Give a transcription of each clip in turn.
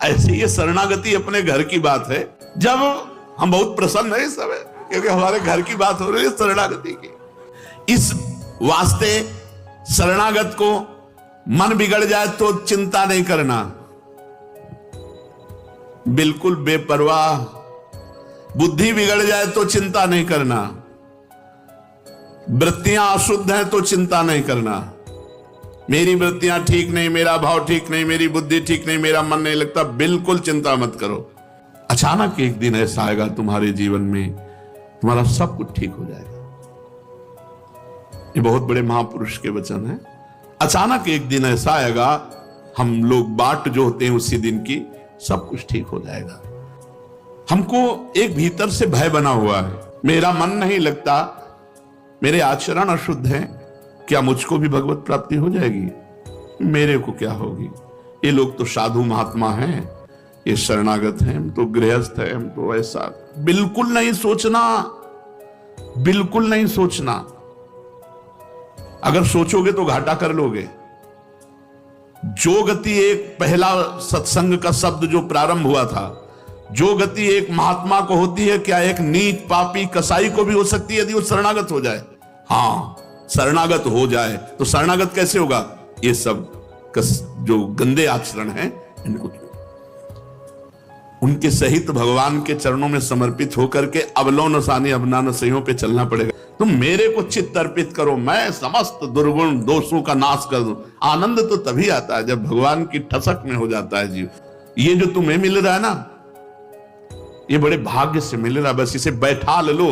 ऐसे ये शरणागति अपने घर की बात है। जब हम बहुत प्रसन्न है इस समय, क्योंकि हमारे घर की बात हो रही है शरणागति की। इस वास्ते शरणागत को मन बिगड़ जाए तो चिंता नहीं करना, बिल्कुल बेपरवाह। बुद्धि बिगड़ जाए तो चिंता नहीं करना, वृत्तियां अशुद्ध हैं तो चिंता नहीं करना। मेरी वृत्तियां ठीक नहीं, मेरा भाव ठीक नहीं, मेरी बुद्धि ठीक नहीं, मेरा मन नहीं लगता, बिल्कुल चिंता मत करो। अचानक एक दिन ऐसा आएगा तुम्हारे जीवन में, तुम्हारा सब कुछ ठीक हो जाएगा। ये बहुत बड़े महापुरुष के वचन हैं। अचानक एक दिन ऐसा आएगा, हम लोग बाट जो होते हैं उसी दिन की, सब कुछ ठीक हो जाएगा। हमको एक भीतर से भय बना हुआ है, मेरा मन नहीं लगता, मेरे आचरण अशुद्ध हैं, क्या मुझको भी भगवत प्राप्ति हो जाएगी? मेरे को क्या होगी? ये लोग तो साधु महात्मा हैं, ये शरणागत हैं, हम तो गृहस्थ हैं, हम तो ऐसा। बिल्कुल नहीं सोचना, बिल्कुल नहीं सोचना। अगर सोचोगे तो घाटा कर लोगे। जो गति एक पहला सत्संग का शब्द जो प्रारंभ हुआ था, जो गति एक महात्मा को होती है, क्या एक नीच पापी कसाई को भी हो सकती है यदि वो शरणागत हो जाए? हाँ, शरणागत हो जाए। तो शरणागत कैसे होगा? ये सब जो गंदे आचरण हैं इनको उनके सहित भगवान के चरणों में समर्पित होकर के अवलो नसानी अबना नसइयों पे चलना पड़ेगा। तुम मेरे को चित्त अर्पित करो, मैं समस्त दुर्गुण दोषों का नाश कर दूं। आनंद तो तभी आता है जब भगवान की ठसक में हो जाता है जीव। ये जो तुम्हें मिल रहा है ना, ये बड़े भाग्य से मिल रहा है, बस इसे बैठा लो।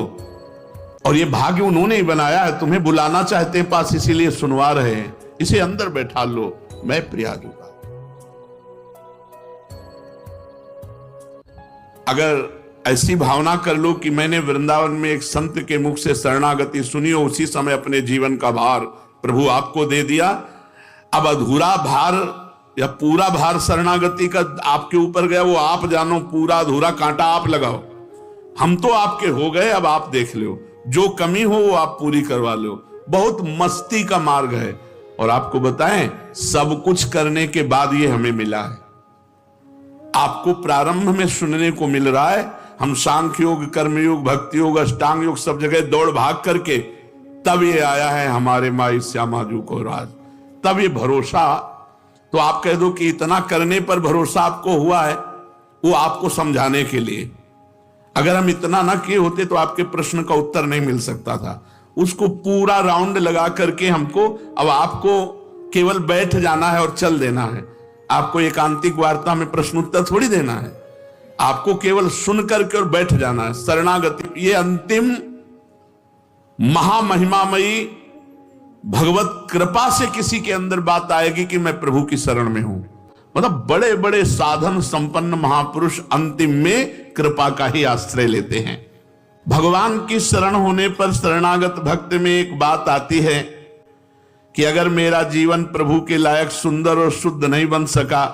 और ये भाग्य उन्होंने ही बनाया है, तुम्हें बुलाना चाहते हैं पास, इसीलिए सुनवा रहे हैं। इसे अंदर बैठा लो, मैं प्रिया दूंगा। अगर ऐसी भावना कर लो कि मैंने वृंदावन में एक संत के मुख से शरणागति सुनी हो, उसी समय अपने जीवन का भार प्रभु आपको दे दिया, अब अधूरा भार या पूरा भार शरणागति का आपके ऊपर गया, वो आप जानो। पूरा अधूरा कांटा आप लगाओ, हम तो आपके हो गए, अब आप देख लो। जो कमी हो वो आप पूरी करवा लो। बहुत मस्ती का मार्ग है। और आपको बताएं, सब कुछ करने के बाद ये हमें मिला है। आपको प्रारंभ में सुनने को मिल रहा है, हम सांख्य योग, कर्मयोग, भक्ति योग, अष्टांग योग सब जगह दौड़ भाग करके तब ये आया है हमारे माई श्यामाजू को राज। तब ये भरोसा, तो आप कह दो कि इतना करने पर भरोसा आपको हुआ है, वो आपको समझाने के लिए। अगर हम इतना ना किए होते तो आपके प्रश्न का उत्तर नहीं मिल सकता था। उसको पूरा राउंड लगा करके हमको, अब आपको केवल बैठ जाना है और चल देना है। आपको एकांतिक वार्ता में प्रश्न उत्तर थोड़ी देना है, आपको केवल सुन करके और बैठ जाना है। शरणागति ये अंतिम महामहिमामयी भगवत कृपा से किसी के अंदर बात आएगी कि मैं प्रभु की शरण में हूं। मतलब बड़े बड़े साधन संपन्न महापुरुष अंतिम में कृपा का ही आश्रय लेते हैं। भगवान की शरण होने पर शरणागत भक्त में एक बात आती है कि अगर मेरा जीवन प्रभु के लायक सुंदर और शुद्ध नहीं बन सका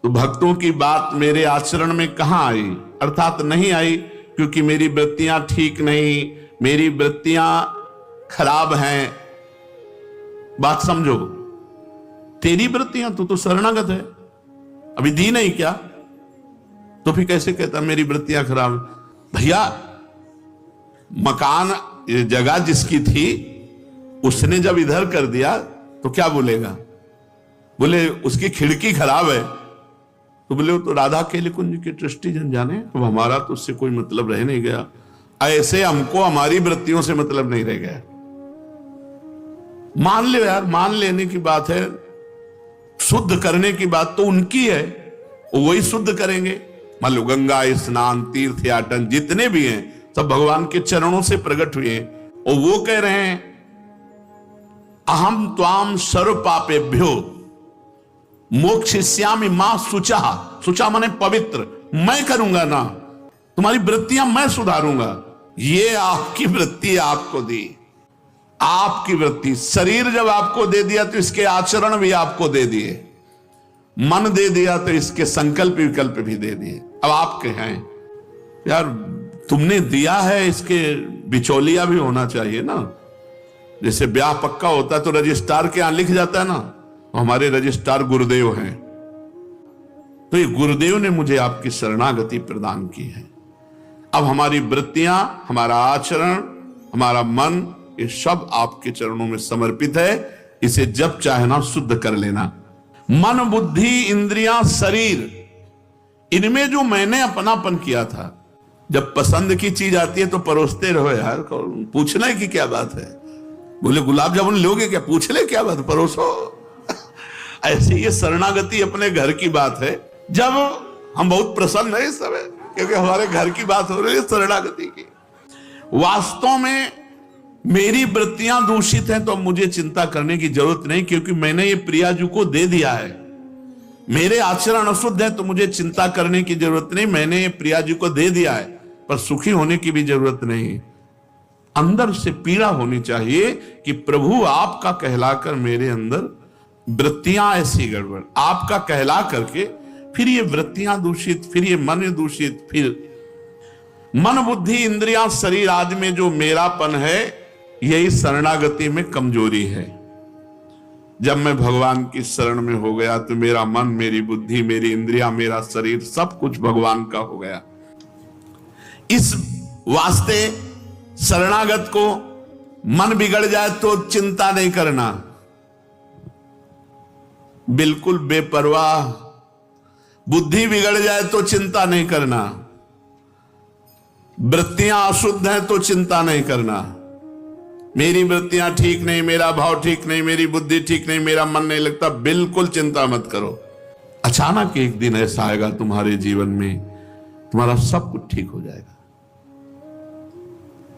तो भक्तों की बात मेरे आचरण में कहां आई? अर्थात नहीं आई, क्योंकि मेरी वृत्तियां ठीक नहीं, मेरी वृत्तियां खराब हैं। बात समझो, तेरी वृत्तियां, तू तो शरणागत है, अभी दी नहीं क्या? तो फिर कैसे कहता मेरी वृत्तियां खराब? भैया, मकान जगह जिसकी थी उसने जब इधर कर दिया तो क्या बोलेगा? बोले उसकी खिड़की खराब है, तो बोले वो तो राधा केली कुंज की दृष्टि जन जाने, अब हमारा तो उससे कोई मतलब रह नहीं गया। ऐसे हमको हमारी वृत्तियों से मतलब नहीं रह गया। मान ले यार, मान लेने की बात है, शुद्ध करने की बात तो उनकी है, वो वही शुद्ध करेंगे। मान लो गंगा स्नान, तीर्थ याटन जितने भी हैं सब भगवान के चरणों से प्रकट हुए हैं, और वो कह रहे हैं अहम त्वाम सर्व पापेभ्यो मोक्षयिष्यामि मां शुचा। शुचा माने पवित्र, मैं करूंगा ना, तुम्हारी वृत्तियां मैं सुधारूंगा। ये आपकी वृत्ति आपको दी, आपकी वृत्ति। शरीर जब आपको दे दिया तो इसके आचरण भी आपको दे दिए, मन दे दिया तो इसके संकल्प विकल्प भी दे दिए। अब आपके हैं यार, तुमने दिया है, इसके बिचौलिया भी होना चाहिए ना। जैसे ब्याह पक्का होता है तो रजिस्ट्रार के यहां लिख जाता है ना, तो हमारे रजिस्ट्रार गुरुदेव हैं, तो ये गुरुदेव ने मुझे आपकी शरणागति प्रदान की है। अब हमारी वृत्तियां, हमारा आचरण, हमारा मन, ये सब आपके चरणों में समर्पित है। इसे जब चाहे शुद्ध कर लेना। मन, बुद्धि, इंद्रियां, शरीर, इनमें जो मैंने अपनापन किया था, जब पसंद की चीज आती है तो परोसते रहो यार, पूछना है कि क्या बात है। बोले गुलाब जामुन लोगे क्या, पूछ ले क्या बात, परोसो। ऐसे ये शरणागति अपने घर की बात है। जब हम बहुत प्रसन्न है इस समय, क्योंकि हमारे घर की बात हो रही है शरणागति की। वास्तव में मेरी वृत्तियां दूषित हैं तो मुझे चिंता करने की जरूरत नहीं, क्योंकि मैंने ये प्रियाजू को दे दिया है। मेरे आचरण अशुद्ध है तो मुझे चिंता करने की जरूरत नहीं, मैंने ये प्रियाजू को दे दिया है। पर सुखी होने की भी जरूरत नहीं। अंदर से पीड़ा होनी चाहिए कि प्रभु आपका कहलाकर मेरे अंदर वृत्तियां ऐसी गड़बड़, आपका कहला करके फिर ये वृत्तियां दूषित, फिर ये मन दूषित, फिर मन, बुद्धि, इंद्रियां, शरीर आदि में जो मेरापन है, यही शरणागति में कमजोरी है। जब मैं भगवान की शरण में हो गया तो मेरा मन, मेरी बुद्धि, मेरी इंद्रियां, मेरा शरीर सब कुछ भगवान का हो गया। इस वास्ते शरणागत को मन बिगड़ जाए तो चिंता नहीं करना, बिल्कुल बेपरवाह। बुद्धि बिगड़ जाए तो चिंता नहीं करना, वृत्तियां अशुद्ध हैं तो चिंता नहीं करना। मेरी वृत्तियां ठीक नहीं, मेरा भाव ठीक नहीं, मेरी बुद्धि ठीक नहीं, मेरा मन नहीं लगता, बिल्कुल चिंता मत करो। अचानक एक दिन ऐसा आएगा तुम्हारे जीवन में, तुम्हारा सब कुछ ठीक हो जाएगा।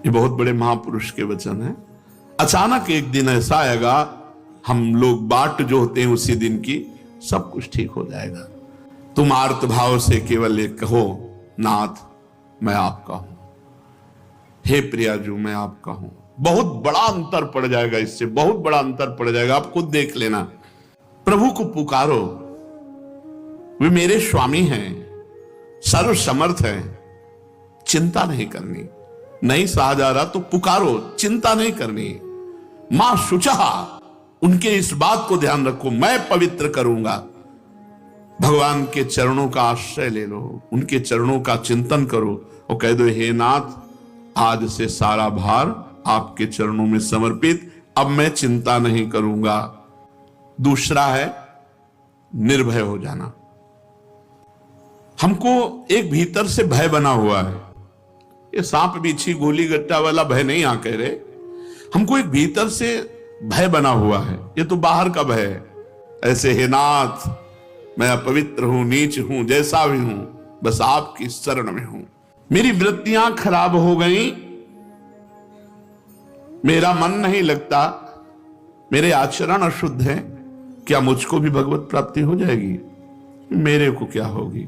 ये बहुत बड़े महापुरुष के वचन है। अचानक एक दिन ऐसा आएगा, हम लोग बाट जो होते हैं उसी दिन की, सब कुछ ठीक हो जाएगा। तुम आर्त भाव से केवल एक कहो, नाथ मैं आपका हूं, हे प्रियाजू मैं आपका हूं। बहुत बड़ा अंतर पड़ जाएगा, इससे बहुत बड़ा अंतर पड़ जाएगा। आप खुद देख लेना। प्रभु को पुकारो, वे मेरे स्वामी हैं, सर्व समर्थ हैं, चिंता नहीं करनी। नहीं सहा जा रहा तो पुकारो, चिंता नहीं करनी। मां शुचहा, उनके इस बात को ध्यान रखो, मैं पवित्र करूंगा। भगवान के चरणों का आश्रय ले लो, उनके चरणों का चिंतन करो और कह दो, हे नाथ आज से सारा भार आपके चरणों में समर्पित, अब मैं चिंता नहीं करूंगा। दूसरा है निर्भय हो जाना। हमको एक भीतर से भय बना हुआ है। ये सांप बिच्छी गोली गट्टा वाला भय नहीं आ कह रहे, हमको एक भीतर से भय बना हुआ है। ये तो बाहर का भय है। ऐसे हे नाथ मैं अपवित्र हूं, नीच हूं, जैसा भी हूं, बस आपकी शरण में हूं। मेरी वृत्तियां खराब हो गई, मेरा मन नहीं लगता, मेरे आचरण अशुद्ध है, क्या मुझको भी भगवत प्राप्ति हो जाएगी? मेरे को क्या होगी?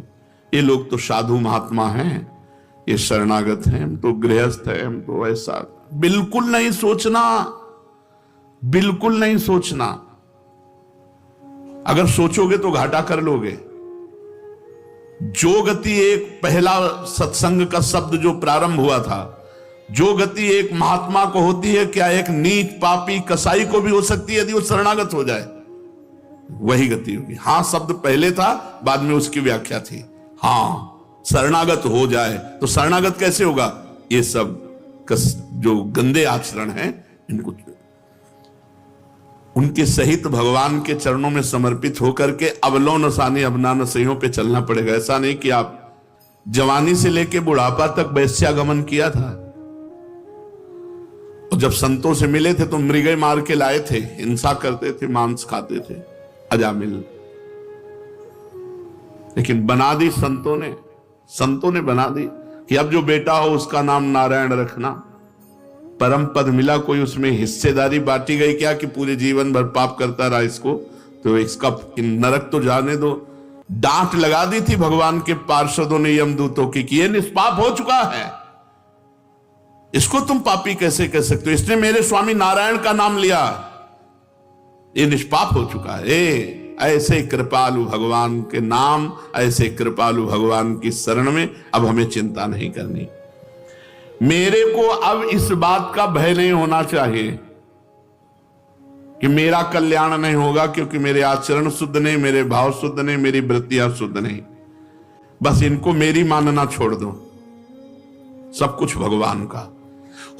ये लोग तो साधु महात्मा हैं, ये शरणागत हैं, हम तो गृहस्थ हैं, हम तो ऐसा। बिल्कुल नहीं सोचना, बिल्कुल नहीं सोचना। अगर सोचोगे तो घाटा कर लोगे। जो गति एक पहला सत्संग का शब्द जो प्रारंभ हुआ था, जो गति एक महात्मा को होती है, क्या एक नीच पापी कसाई को भी हो सकती है यदि वो शरणागत हो जाए? वही गति होगी। हां शब्द पहले था, बाद में उसकी व्याख्या थी। हां शरणागत हो जाए तो शरणागत कैसे होगा? ये सब जो गंदे आचरण हैं इनको उनके सहित भगवान के चरणों में समर्पित होकर के अवलो नसानी अबना नसइयों पे चलना पड़ेगा। ऐसा नहीं कि आप जवानी से लेके बुढ़ापा तक वैश्यागमन किया था और जब संतों से मिले थे तो मृगय मार के लाए थे, हिंसा करते थे, मांस खाते थे, अजामिल। लेकिन बना दी संतों ने बना दी कि अब जो बेटा हो उसका नाम नारायण रखना। परम पद मिला, कोई उसमें हिस्सेदारी बांटी गई क्या कि पूरे जीवन भर पाप करता रहा इसको, तो इसका नरक तो जाने दो। डांट लगा दी थी भगवान के पार्षदों ने यमदूतों की कि ये निष्पाप हो चुका है, इसको तुम पापी कैसे कह सकते हो? इसने मेरे स्वामी नारायण का नाम लिया, ये निष्पाप हो चुका है। ऐसे कृपालु भगवान के नाम, ऐसे कृपालु भगवान की शरण में अब हमें चिंता नहीं करनी। मेरे को अब इस बात का भय नहीं होना चाहिए कि मेरा कल्याण नहीं होगा, क्योंकि मेरे आचरण शुद्ध नहीं, मेरे भाव शुद्ध नहीं, मेरी वृत्तियां शुद्ध नहीं। बस इनको मेरी मानना छोड़ दो, सब कुछ भगवान का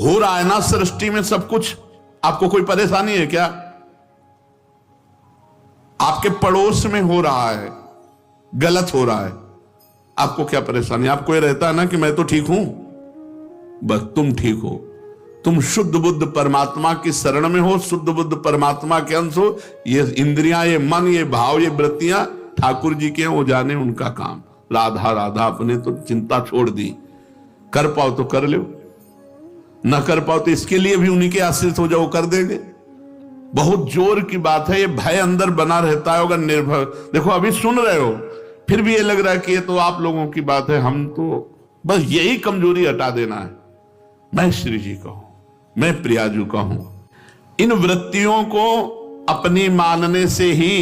हो रहा है ना सृष्टि में सब कुछ। आपको कोई परेशानी है क्या? आपके पड़ोस में हो रहा है, गलत हो रहा है, आपको क्या परेशानी? आपको ये रहता है ना कि मैं तो ठीक हूं, बस तुम ठीक हो, तुम शुद्ध बुद्ध परमात्मा की शरण में हो, शुद्ध बुद्ध परमात्मा के अंश हो। ये इंद्रियां, ये मन, ये भाव, ये वृत्तियां ठाकुर जी के हैं, वो जाने उनका काम। राधा राधा अपने तो चिंता छोड़ दी, कर पाओ तो कर लो, न कर पाओ तो इसके लिए भी उन्हीं के आश्रित हो जाओ, कर देंगे। बहुत जोर की बात है, ये भय अंदर बना रहता है। अगर निर्भय, देखो अभी सुन रहे हो फिर भी ये लग रहा है कि ये तो आप लोगों की बात है, हम तो बस यही कमजोरी हटा देना है। मैं श्री जी का हूं, मैं प्रियाजू का हूं। इन वृत्तियों को अपनी मानने से ही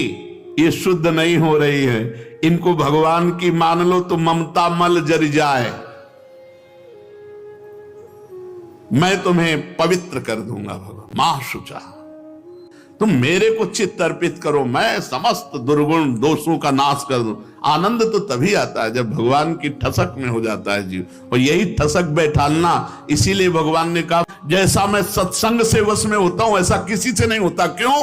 ये शुद्ध नहीं हो रही है। इनको भगवान की मान लो तो ममता मल जर जाए, मैं तुम्हें पवित्र कर दूंगा। भगवान मां शुचा, तुम मेरे को चित्त अर्पित करो, मैं समस्त दुर्गुण दोषों का नाश कर दूं। आनंद तो तभी आता है जब भगवान की ठसक में हो जाता है जीव, और यही ठसक बैठालना। इसीलिए भगवान ने कहा जैसा मैं सत्संग से वश में होता हूं ऐसा किसी से नहीं होता। क्यों?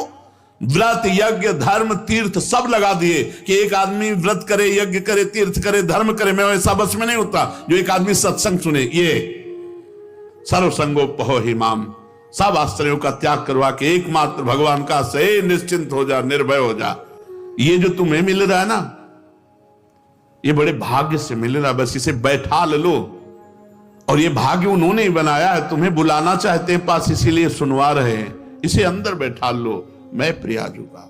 व्रत यज्ञ धर्म तीर्थ सब लगा दिए कि एक आदमी व्रत करे, यज्ञ करे, तीर्थ करे, धर्म करे, मैं वैसा बस में नहीं होता जो एक आदमी सत्संग सुने। ये सर्वसंगोपहो हिमाम, सब आश्रयों का त्याग करवा के एकमात्र भगवान का से निश्चिंत हो जा, निर्भय हो जा। ये जो तुम्हें मिल रहा है ना, ये बड़े भाग्य से मिल रहा है, बस इसे बैठा लो। और ये भाग्य उन्होंने ही बनाया है, तुम्हें बुलाना चाहते हैं पास, इसीलिए सुनवा रहे हैं। इसे अंदर बैठा लो, मैं प्रियाजू का।